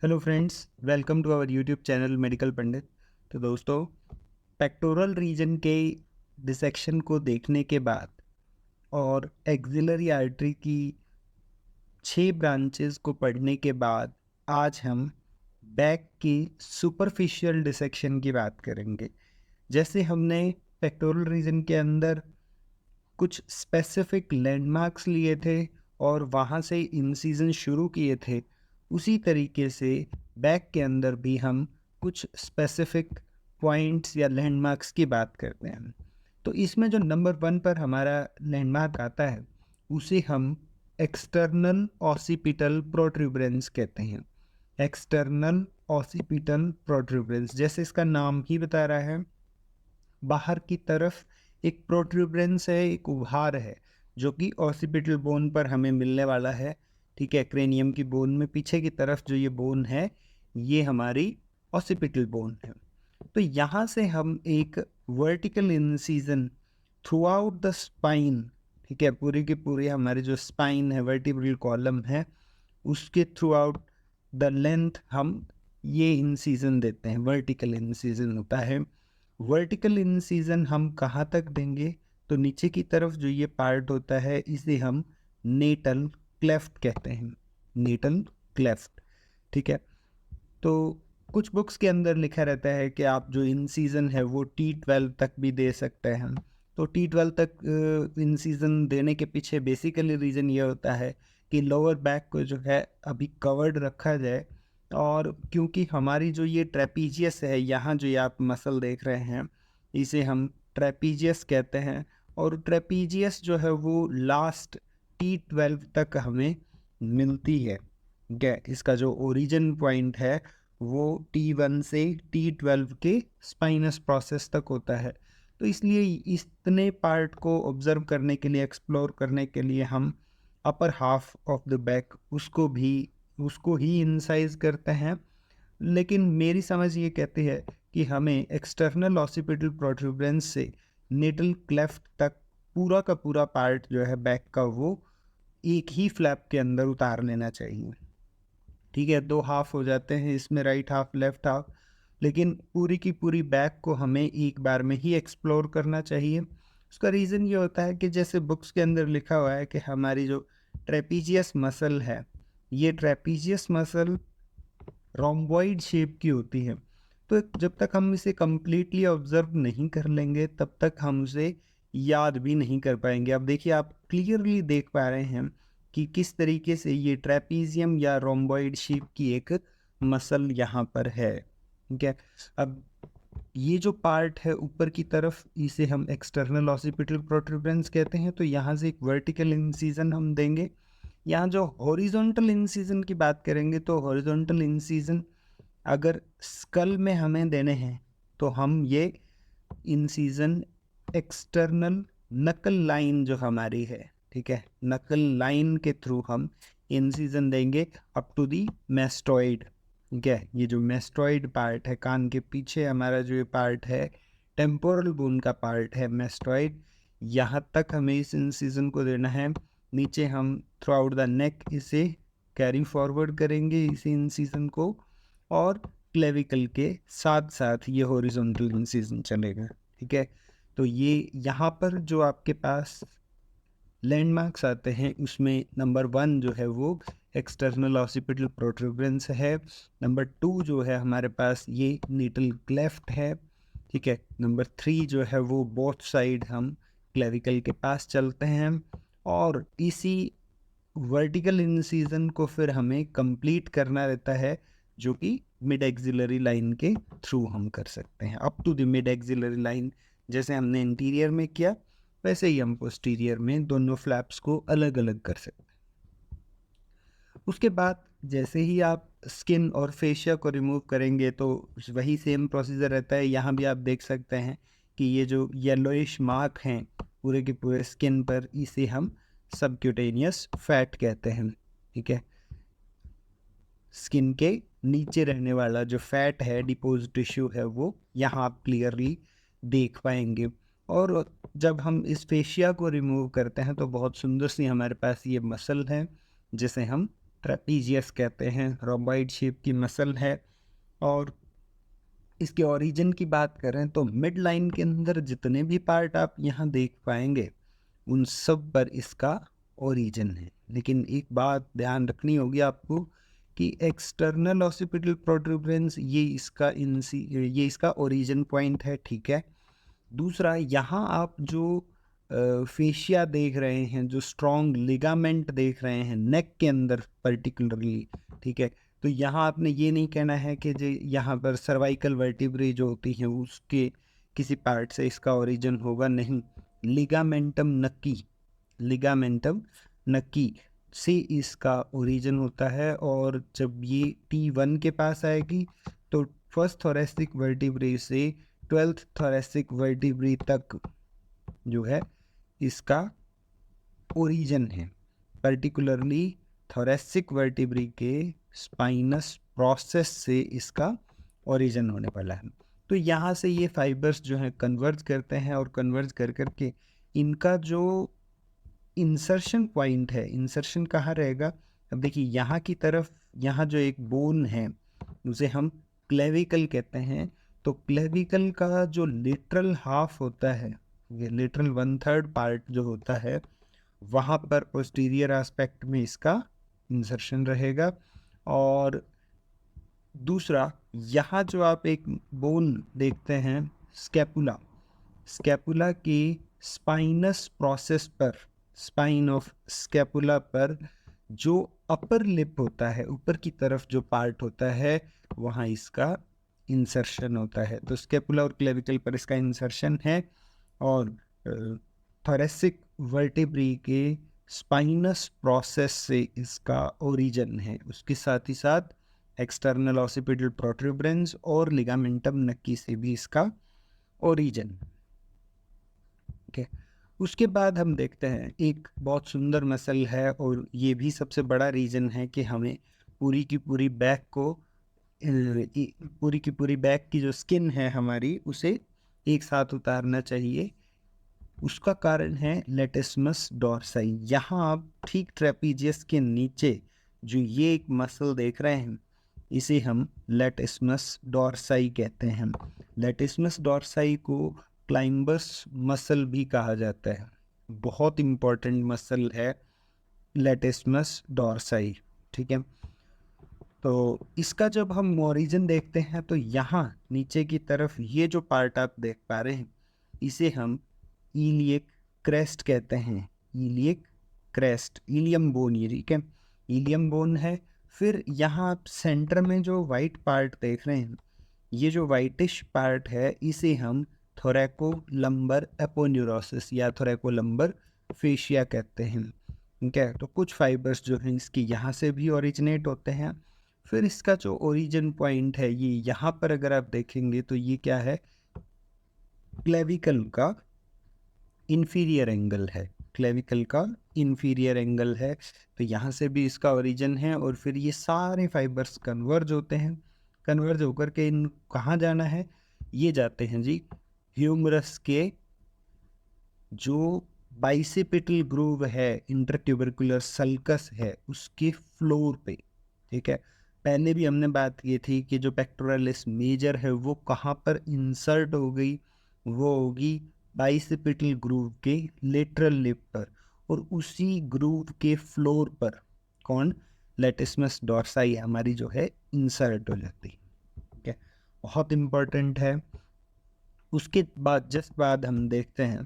Hello friends, welcome to our YouTube channel medical Pandit. तो दोस्तों, pectoral region के dissection को देखने के बाद और एक्सिलरी आर्टरी की 6 ब्रांचेस को पढ़ने के बाद आज हम बैक की सुपरफिशियल डिसेक्शन की बात करेंगे। जैसे हमने पेक्टोरल रीजन के अंदर कुछ स्पेसिफिक लैंडमार्क्स लिए थे और वहाँ से इंसिजन शुरू किए थे, उसी तरीके से बैक के अंदर भी हम कुछ स्पेसिफिक पॉइंट्स या लैंडमार्क्स की बात करते हैं। तो इसमें जो नंबर 1 पर हमारा लैंडमार्क आता है उसे हम एक्सटर्नल ऑसिपिटल प्रोट्रूबरेंस कहते हैं। एक्सटर्नल ऑसिपिटल प्रोट्रूबरेंस, जैसे इसका नाम ही बता रहा है, बाहर की तरफ एक प्रोट्रूबरेंस है, एक उभार है जो कि ऑसिपिटल बोन पर हमें मिलने वाला है। ठीक है, क्रेनियम की बोन में पीछे की तरफ जो ये बोन है ये हमारी ऑसिपिटल बोन है। तो यहाँ से हम एक vertical incision through out the spine, ठीक है, पूरी की पूरी हमारी जो स्पाइन है, वर्टिब्रल कॉलम है, उसके थ्रू आउट द लेंथ हम ये इंसिजन देते हैं। वर्टिकल इंसिजन होता है। वर्टिकल इंसिजन हम कहाँ तक देंगे? तो नीचे की तरफ जो ये पार्ट होता है इसे हम नेटल क्लेफ्ट कहते हैं। नेटल क्लेफ्ट, ठीक है। तो कुछ बुक्स के अंदर लिखा रहता है कि आप जो इंसिजन है वो T12 तक भी दे सकते हैं। तो T12 तक इंसिजन देने के पीछे बेसिकली रीज़न ये होता है कि लोअर बैक को जो है अभी कवर्ड रखा जाए। और क्योंकि हमारी जो ये ट्रेपीजियस है, यहाँ जो ये आप मसल देख रहे हैं इसे हम ट्रेपीजियस कहते हैं। और ट्रेपीजियस जो है वो लास्ट T12 तक हमें मिलती है। इसका जो ओरिजिन पॉइंट है वो T1 से T12 के स्पाइनस प्रोसेस तक होता है। तो इसलिए इतने पार्ट को ऑब्जर्व करने के लिए, एक्सप्लोर करने के लिए हम upper half of the back उसको ही इंसाइज करते हैं। लेकिन मेरी समझ ये कहती है कि हमें एक्सटर्नल ऑसिपिटल प्रोट्रूबरेंस से नेटल क्लेफ्ट तक पूरा का पूरा पार्ट जो है बैक का वो एक ही फ्लैप के अंदर उतार लेना चाहिए। ठीक है, 2 हाफ हो जाते हैं इसमें, राइट हाफ लेफ्ट हाफ, लेकिन पूरी की पूरी बैक को हमें एक बार में ही एक्सप्लोर करना चाहिए। उसका रीज़न ये होता है कि जैसे बुक्स के अंदर लिखा हुआ है कि हमारी जो ट्रेपीजियस मसल है, ये ट्रेपीजियस मसल रोम्बॉइड शेप की होती है। तो जब तक हम इसे कंप्लीटली ऑब्जर्व नहीं कर लेंगे तब तक हम उसे याद भी नहीं कर पाएंगे। अब देखिए, आप क्लियरली देख पा रहे हैं कि किस तरीके से ये ट्रेपीजियम या रोम्बॉइड शेप की एक मसल यहाँ पर है। ठीक है, अब ये जो पार्ट है ऊपर की तरफ इसे हम एक्सटर्नल ऑसिपिटल प्रोट्रूबरेंस कहते हैं। तो यहाँ से एक वर्टिकल इंसिजन हम देंगे। यहाँ जो हॉरिजॉन्टल इंसिजन की बात करेंगे तो हॉरिजॉन्टल इंसिजन अगर स्कल में हमें देने हैं तो हम ये इंसिजन एक्सटर्नल नकल लाइन जो हमारी है, ठीक है, नकल लाइन के थ्रू हम इंसिजन देंगे अप टू दी मेस्टॉइड। ठीक है, ये जो मेस्टॉइड पार्ट है, कान के पीछे हमारा जो ये पार्ट है, टेम्पोरल बोन का पार्ट है मेस्टॉइड, यहाँ तक हमें इस इंसिजन को देना है। नीचे हम थ्रू आउट द नेक इसे कैरी फॉरवर्ड करेंगे इस इंसिजन को, और क्लेविकल के साथ साथ ये हॉरिजॉन्टल इंसिजन चलेगा। ठीक है, तो ये यहाँ पर जो आपके पास लैंडमार्क्स आते हैं उसमें नंबर 1 जो है वो एक्सटर्नल ऑसिपिटल प्रोट्रूबरेंस है। नंबर 2 जो है हमारे पास ये नीटल क्लेफ्ट है। ठीक है, नंबर 3 जो है वो बोथ साइड हम क्लेविकल के पास चलते हैं। और इसी वर्टिकल इंसिजन को फिर हमें कंप्लीट करना रहता है जो कि मिड एक्सिलरी लाइन के थ्रू हम कर सकते हैं, up to the mid axillary line. जैसे हमने इंटीरियर में किया वैसे ही हम पोस्टीरियर में दोनों फ्लैप्स को अलग अलग कर सकते हैं। उसके बाद जैसे ही आप स्किन और फेशिया को रिमूव करेंगे तो वही सेम प्रोसीजर रहता है। यहाँ भी आप देख सकते हैं कि ये जो येलोइश मार्क हैं पूरे के पूरे स्किन पर, इसे हम सबक्यूटेनियस फैट कहते हैं। ठीक है, स्किन के नीचे रहने वाला जो फैट है, डिपोज टिश्यू है, वो यहाँ आप क्लियरली देख पाएंगे। और जब हम इस फेशिया को रिमूव करते हैं तो बहुत सुंदर सी हमारे पास ये मसल है जिसे हम ट्रेपीजियस कहते हैं, रोम्बॉइड शेप की मसल है। और इसके ओरिजिन की बात करें तो मिड लाइन के अंदर जितने भी पार्ट आप यहाँ देख पाएंगे उन सब पर इसका ओरिजिन है। लेकिन एक बात ध्यान रखनी होगी आपको कि एक्सटर्नल ऑसिपिटल प्रोट्रूबरेंस ये इसका ओरिजिन पॉइंट है, ठीक है। दूसरा, यहाँ आप जो फेशिया देख रहे हैं, जो स्ट्रॉन्ग लिगामेंट देख रहे हैं नेक के अंदर पर्टिकुलरली, ठीक है, तो यहाँ आपने ये नहीं कहना है कि जो यहाँ पर सर्वाइकल वर्टिब्रे जो होती हैं उसके किसी पार्ट से इसका ओरिजिन होगा, नहीं। लिगामेंटम नक्की से इसका ओरिजिन होता है। और जब ये T1 के पास आएगी तो फर्स्ट थोरेसिक वर्टिब्रे से 12th थोरेसिक वर्टिब्रे तक जो है इसका ओरिजिन है। पर्टिकुलरली थोरेसिक वर्टिब्रे के स्पाइनस प्रोसेस से इसका ओरिजिन होने वाला है। तो यहाँ से ये फाइबर्स जो हैं कन्वर्ज करते हैं और कन्वर्ज कर करके इनका जो इंसर्शन पॉइंट है, इंसर्शन कहाँ रहेगा? अब देखिए यहाँ की तरफ, यहाँ जो एक बोन है उसे हम क्लेविकल कहते हैं। तो क्लेविकल का जो लिटरल हाफ होता है, ये लिटरल 1/3 पार्ट जो होता है, वहाँ पर पोस्टीरियर एस्पेक्ट में इसका इंसर्शन रहेगा। और दूसरा, यहाँ जो आप एक बोन देखते हैं स्कैपुला की स्पाइनस प्रोसेस पर, स्पाइन ऑफ स्कैपुला पर जो अपर लिप होता है, ऊपर की तरफ जो पार्ट होता है, वहाँ इसका इंसर्शन होता है। तो स्कैपुला और क्लेविकल पर इसका इंसर्शन है। और थोरेसिक वर्टिब्रे के स्पाइनस प्रोसेस से इसका ओरिजिन है। उसके साथ ही साथ एक्सटर्नल ऑसिपिटल प्रोट्रूबरेंस और लिगामेंटम नक्की से भी इसका ओरिजिन। ओके, उसके बाद हम देखते हैं एक बहुत सुंदर मसल है और ये भी सबसे बड़ा रीजन है कि हमें पूरी की पूरी बैक की जो स्किन है हमारी, उसे एक साथ उतारना चाहिए। उसका कारण है लेटिस्मस डॉर्साई। यहाँ आप ठीक ट्रेपीजियस के नीचे जो ये एक मसल देख रहे हैं, इसे हम लेटिस्मस डॉर्साई कहते हैं। लेटिस्मस डॉर्साई को क्लाइंबर्स मसल भी कहा जाता है। बहुत इम्पोर्टेंट मसल है लेटिस्मस डॉर्साई, ठीक है। तो इसका जब हम ओरिजिन देखते हैं तो यहाँ नीचे की तरफ ये जो पार्ट आप देख पा रहे हैं, इसे हम इलियक क्रेस्ट कहते हैं। इलियक क्रेस्ट, इलियम बोन, ये ठीक है, इलियम बोन है। फिर यहाँ आप सेंटर में जो वाइट पार्ट देख रहे हैं, ये जो वाइटिश पार्ट है, इसे हम थोरैकोलम्बर एपोन्यूरोसिस या थोरैकोलम्बर फेशिया कहते हैं, ठीक है। तो कुछ फाइबर्स जो हैं इसकी यहाँ से भी ओरिजिनेट होते हैं। फिर इसका जो ओरिजिन पॉइंट है, ये यहाँ पर अगर आप देखेंगे तो ये क्या है? क्लेविकल का इंफीरियर एंगल है, क्लेविकल का इंफीरियर एंगल है। तो यहाँ से भी इसका ओरिजिन है। और फिर ये सारे फाइबर्स कन्वर्ज होते हैं। कन्वर्ज होकर के इन कहाँ जाना है? ये जाते हैं जी ह्यूमरस के जो बाइसेपिटल ग्रूव है, इंटरट्यूबरकुलर सल्कस है, उसके फ्लोर पे, ठीक है। पहले भी हमने बात की थी कि जो पेक्टोरलिस मेजर है वो कहाँ पर इंसर्ट हो गई, वो होगी बाइसेपिटल ग्रूव के लेटरल लिप पर। और उसी ग्रूव के फ्लोर पर कौन? लेटिस्मस डॉर्साई हमारी जो है इंसर्ट हो जाती है, ठीक है। बहुत इम्पोर्टेंट है। उसके बाद जस्ट बाद हम देखते हैं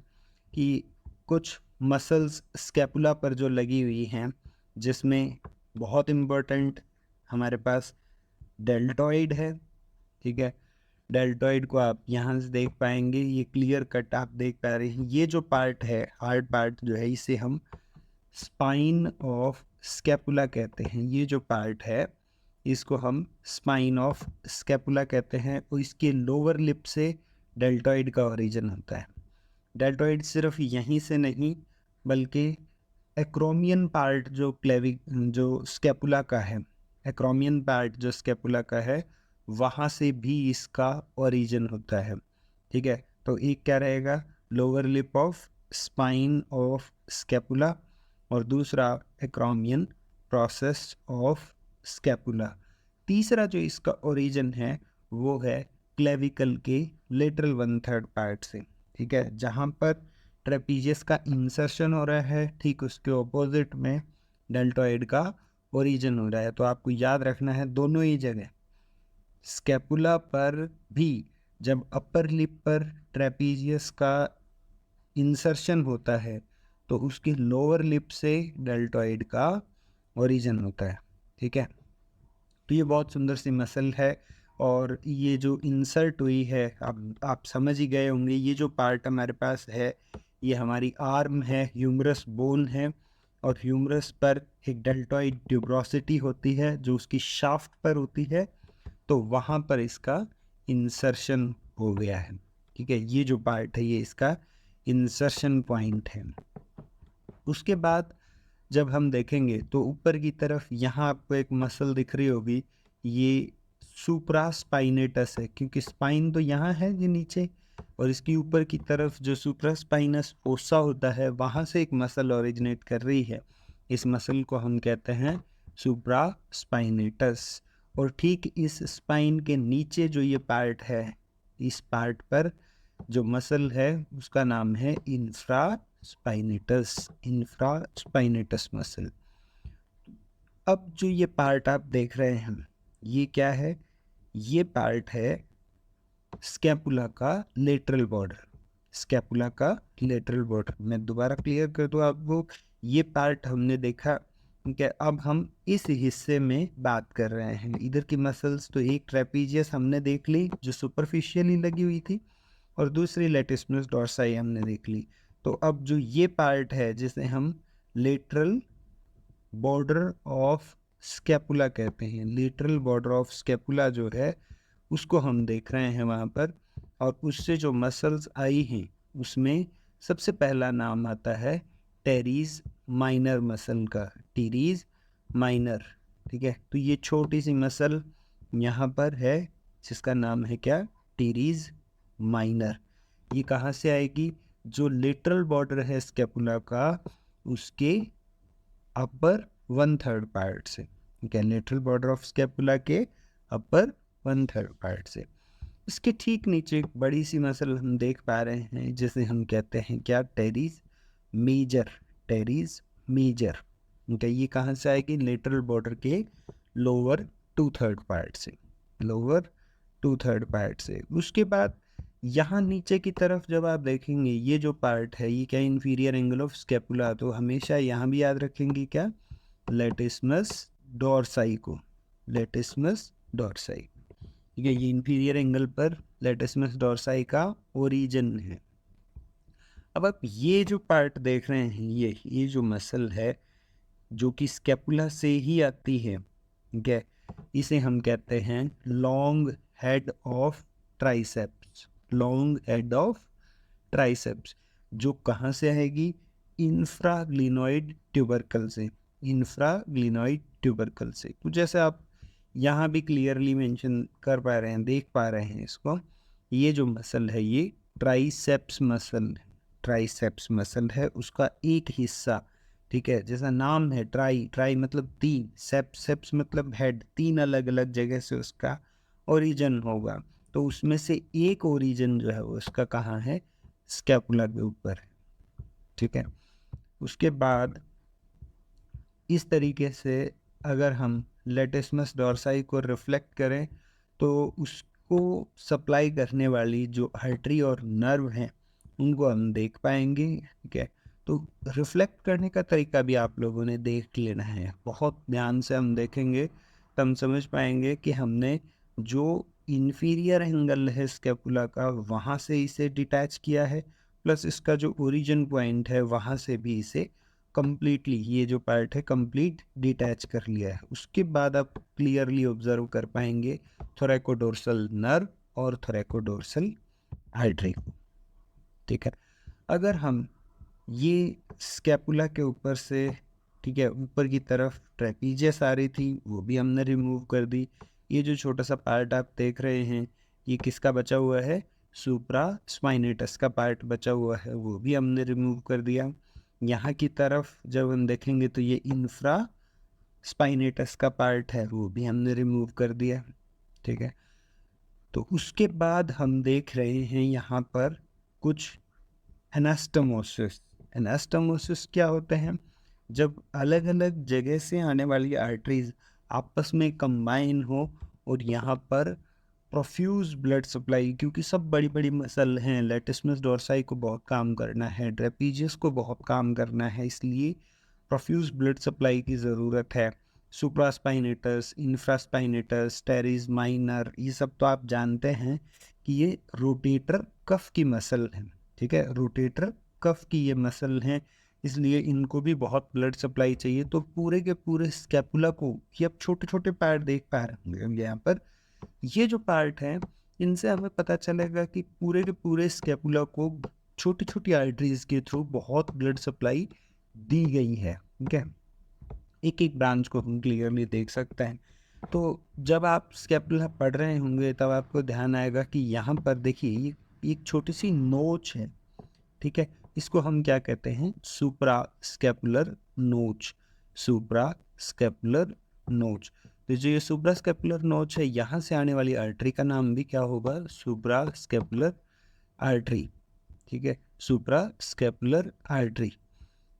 कि कुछ मसल्स स्कैपुला पर जो लगी हुई हैं, जिसमें बहुत इम्पोर्टेंट हमारे पास डेल्टॉइड है, ठीक है। डेल्टॉइड को आप यहाँ से देख पाएंगे, ये क्लियर कट आप देख पा रहे हैं। ये जो पार्ट है, हार्ड पार्ट जो है, इसे हम स्पाइन ऑफ स्कैपुला कहते हैं। ये जो पार्ट है इसको हम स्पाइन ऑफ स्कैपुला कहते हैं। और इसके लोअर लिप से डेल्टॉइड का ओरिजिन होता है। डेल्टॉइड सिर्फ यहीं से नहीं बल्कि एक्रोमियन पार्ट जो स्कैपुला का है, एक्रोमियन पार्ट जो स्कैपुला का है, वहाँ से भी इसका ओरिजिन होता है, ठीक है। तो एक क्या रहेगा? Lower lip of spine of scapula, और दूसरा एक्रोमियन प्रोसेस ऑफ स्कैपुला। तीसरा जो इसका ओरिजिन है वो है क्लेविकल के लेटरल 1/3 पार्ट से, ठीक है, जहाँ पर ट्रेपीजियस का इंसर्शन हो रहा है, ठीक उसके ऑपोजिट में डेल्टॉइड का ओरिजिन हो रहा है। तो आपको याद रखना है दोनों ही जगह स्कैपुला पर भी जब अपर लिप पर ट्रेपीजियस का इंसर्शन होता है तो उसकी लोअर लिप से डेल्टॉइड का ओरिजिन होता है, ठीक है। तो ये बहुत सुंदर सी मसल है और ये जो इंसर्ट हुई है आप समझ ही गए होंगे। ये जो पार्ट हमारे पास है ये हमारी आर्म है, ह्यूमरस बोन है, और ह्यूमरस पर एक डेल्टॉइड ट्यूब्रोसिटी होती है जो उसकी शाफ्ट पर होती है, तो वहाँ पर इसका इंसर्शन हो गया है, ठीक है। ये जो पार्ट है ये इसका इंसर्शन पॉइंट है। उसके बाद जब हम देखेंगे तो ऊपर की तरफ यहाँ आपको एक मसल दिख रही होगी, ये सुप्रास्पाइनेटस है, क्योंकि स्पाइन तो यहाँ है ये नीचे, और इसकी ऊपर की तरफ जो सुप्रास्पाइनस ओसा होता है वहाँ से एक मसल ओरिजिनेट कर रही है। इस मसल को हम कहते हैं सुप्रास्पाइनेटस। और ठीक इस स्पाइन के नीचे जो ये पार्ट है, इस पार्ट पर जो मसल है उसका नाम है इंफ्रास्पाइनेटस मसल। अब जो ये पार्ट आप देख रहे हैं ये क्या है? ये पार्ट है स्कैपुला का लेटरल बॉर्डर। स्कैपुला का लेटरल बॉर्डर मैं दोबारा क्लियर कर दूं आपको। ये पार्ट हमने देखा, ठीक है। अब हम इस हिस्से में बात कर रहे हैं। इधर की मसल्स तो एक ट्रेपीजियस हमने देख ली जो सुपरफिशियली लगी हुई थी, और दूसरी लेटिस्मस डॉर्साई हमने देख ली। तो अब जो ये पार्ट है जिसे हम लेटरल बॉर्डर ऑफ स्कैपुला कहते हैं, लेटरल बॉर्डर ऑफ स्कैपुला जो है उसको हम देख रहे हैं वहाँ पर। और उससे जो मसल्स आई हैं उसमें सबसे पहला नाम आता है टेरीज माइनर मसल का, टीरीज माइनर, ठीक है। तो ये छोटी सी मसल यहाँ पर है जिसका नाम है क्या? Teres minor. ये कहाँ से आएगी? जो लेटरल बॉर्डर है स्कैपुला का उसके अपर 1/3 पार्ट से, ठीक है, लेटरल बॉर्डर ऑफ स्कैपुला के अपर 1/3 पार्ट से। इसके ठीक नीचे एक बड़ी सी मसल हम देख पा रहे हैं जिसे हम कहते हैं क्या? Teres major. टेरीज मेजर, ठीक है। ये कहाँ से आएगी? लेटरल बॉर्डर के लोअर 2/3 पार्ट से, लोअर 2/3 पार्ट से। उसके बाद यहाँ नीचे की तरफ जब आप देखेंगे ये जो पार्ट है ये क्या? Inferior angle of scapula. तो हमेशा यहाँ भी याद रखेंगे क्या? लेटिस्मस डॉर्साई को, लेटिस्मस डॉर्साई, ठीक है। ये इंफीरियर एंगल पर लेटिस्मस डॉर्साई का ओरिजिन है। अब आप ये जो पार्ट देख रहे हैं ये जो मसल है जो कि स्कैपुला से ही आती है, ठीक है, इसे हम कहते हैं long head of triceps. Long head of triceps जो कहाँ से आएगी? इंफ्राग्लिनोइड ट्यूबरकल से, इंफ्राग्लिनोइड ट्यूबरकल से। तो जैसे आप यहाँ भी क्लियरली मेंशन कर पा रहे हैं, देख पा रहे हैं इसको, ये जो मसल है ये ट्राइसेप्स मसल है। ट्राइसेप्स मसल है उसका एक हिस्सा, ठीक है। जैसा नाम है ट्राई, ट्राई मतलब तीन, सेप्स, सेप्स मतलब हेड, तीन अलग अलग जगह से उसका ओरिजिन होगा। तो उसमें से एक ओरिजिन जो है वो उसका कहाँ है? स्कैपुला के ऊपर है, ठीक है। उसके बाद इस तरीके से अगर हम लेटिस्मस डॉर्साई को रिफ्लेक्ट करें तो उसको सप्लाई करने वाली जो आर्टरी और नर्व हैं उनको हम देख पाएंगे, ठीक है। तो रिफ्लेक्ट करने का तरीका भी आप लोगों ने देख लेना है, बहुत ध्यान से हम देखेंगे तो हम समझ पाएंगे कि हमने जो इन्फीरियर एंगल है स्कैपुला का वहाँ से इसे डिटैच किया है, प्लस इसका जो ओरिजिन पॉइंट है वहाँ से भी इसे कंप्लीटली, ये जो पार्ट है कंप्लीट डिटैच कर लिया है। उसके बाद आप क्लियरली ऑब्जर्व कर पाएंगे थोरैकोडोर्सल नर्व और थोरैकोडोर्सल आर्टरी को, ठीक है। अगर हम ये स्कैपुला के ऊपर से, ठीक है, ऊपर की तरफ ट्रेपीजियस आ रही थी वो भी हमने रिमूव कर दी। ये जो छोटा सा पार्ट आप देख रहे हैं ये किसका बचा हुआ है? सुप्रा स्पाइनेटस का पार्ट बचा हुआ है, वो भी हमने रिमूव कर दिया। यहाँ की तरफ जब हम देखेंगे तो ये इंफ्रा स्पाइनेटस का पार्ट है वो भी हमने रिमूव कर दिया, ठीक है। तो उसके बाद हम देख रहे हैं यहाँ पर कुछ एनास्टोमोसिस। एनास्टोमोसिस क्या होते हैं? जब अलग अलग जगह से आने वाली आर्टरीज आपस में कंबाइन हो और यहाँ पर प्रोफ्यूज ब्लड सप्लाई, क्योंकि सब बड़ी बड़ी मसल हैं, लेटिसमस डोर्साई को बहुत काम करना है, ट्रेपीजियस को बहुत काम करना है, इसलिए प्रोफ्यूज ब्लड सप्लाई की ज़रूरत है। सुप्रास्पाइनेटस, इंफ्रास्पाइनेटस, टेरिस माइनर, ये सब तो आप जानते हैं कि ये रोटेटर कफ की मसल हैं, ठीक है। रोटेटर कफ की ये मसल हैं, इसलिए इनको भी बहुत ब्लड सप्लाई चाहिए। तो पूरे के पूरे स्कैपुला को, ये आप छोटे छोटे पार्ट देख पा रहे होंगे हम यहाँ पर, ये जो पार्ट हैं इनसे हमें पता चलेगा कि पूरे के पूरे स्कैपुला को छोटी छोटी आर्टरीज के थ्रू बहुत ब्लड सप्लाई दी गई है, ठीक है। एक एक ब्रांच को हम क्लियरली देख सकते हैं। तो जब आप स्कैपुला पढ़ रहे होंगे तब आपको ध्यान आएगा कि यहाँ पर देखिए ये एक छोटी सी नोच है, ठीक है। इसको हम क्या कहते हैं? सुप्रा स्कैपुलर नोच। सुप्रा स्कैपुलर नोच। तो जो ये सुप्रा स्कैपुलर नोच है, यहाँ से आने वाली आर्टरी का नाम भी क्या होगा? सुप्रा स्कैपुलर आर्टरी, ठीक है। सुप्रा स्कैपुलर आर्टरी।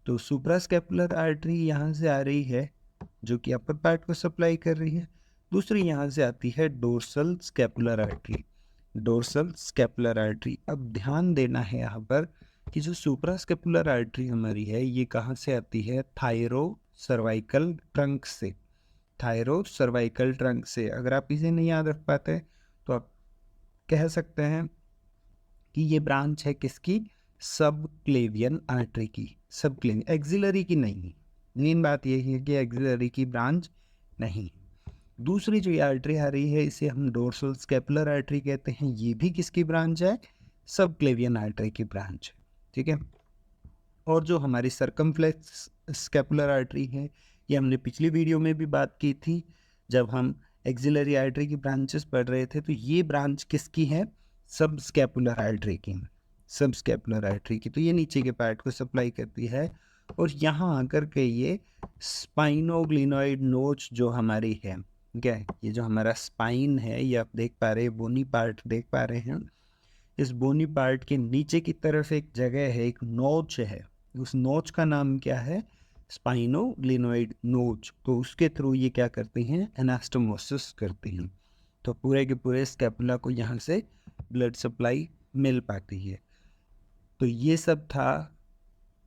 तो सुप्रा स्कैपुलर आर्टरी यहाँ से आ रही है जो कि अपर पार्ट को सप्लाई कर रही है। दूसरी यहाँ से आती है dorsal scapular artery. Dorsal scapular artery. अब ध्यान देना है यहाँ पर कि जो सुप्रा स्कैपुलर आर्टरी हमारी है ये कहाँ से आती है? थायरो सर्वाइकल ट्रंक से। थायरो सर्वाइकल ट्रंक से। अगर आप इसे नहीं याद रख पाते तो आप कह सकते हैं कि ये ब्रांच है किसकी? सब क्लेवियन आर्टरी की। सब क्लेवियन, एक्सिलरी की नहीं। मेन बात यही है कि एक्सिलरी की ब्रांच नहीं। दूसरी जो आर्टरी आ रही है इसे हम डोर्सल स्कैपुलर आर्टरी कहते हैं। ये भी किसकी ब्रांच है? सब क्लेवियन आर्टरी की ब्रांच है, ठीक है। और जो हमारी सर्कमफ्लेक्स स्कैपुलर आर्टरी है, ये हमने पिछली वीडियो में भी बात की थी जब हम एक्सिलरी आर्टरी की ब्रांचेस पढ़ रहे थे। तो ये ब्रांच किसकी है? सब स्कैपुलर आर्टरी की। सब स्कैपुलर आर्टरी की। तो ये नीचे के पार्ट को सप्लाई करती है और यहाँ आकर के ये स्पाइनोग्लिनोइड नोच जो हमारी है, क्या है? ये जो हमारा स्पाइन है, ये आप देख पा रहे हैं, बोनी पार्ट देख पा रहे हैं। इस बोनी पार्ट के नीचे की तरफ एक जगह है, एक नोच है। उस नोच का नाम क्या है? स्पाइनोग्लिनोइड नोच। तो उसके थ्रू ये क्या करती हैं? एनास्टोमोसिस करती हैं। तो पूरे के पूरे स्कैपुला को यहाँ से ब्लड सप्लाई मिल पाती है। तो ये सब था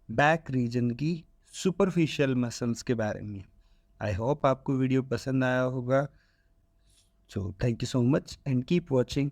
बैक रीजन की सुपरफिशियल मसल्स के बारे में। आई होप आपको वीडियो पसंद आया होगा। So thank you so much and keep watching.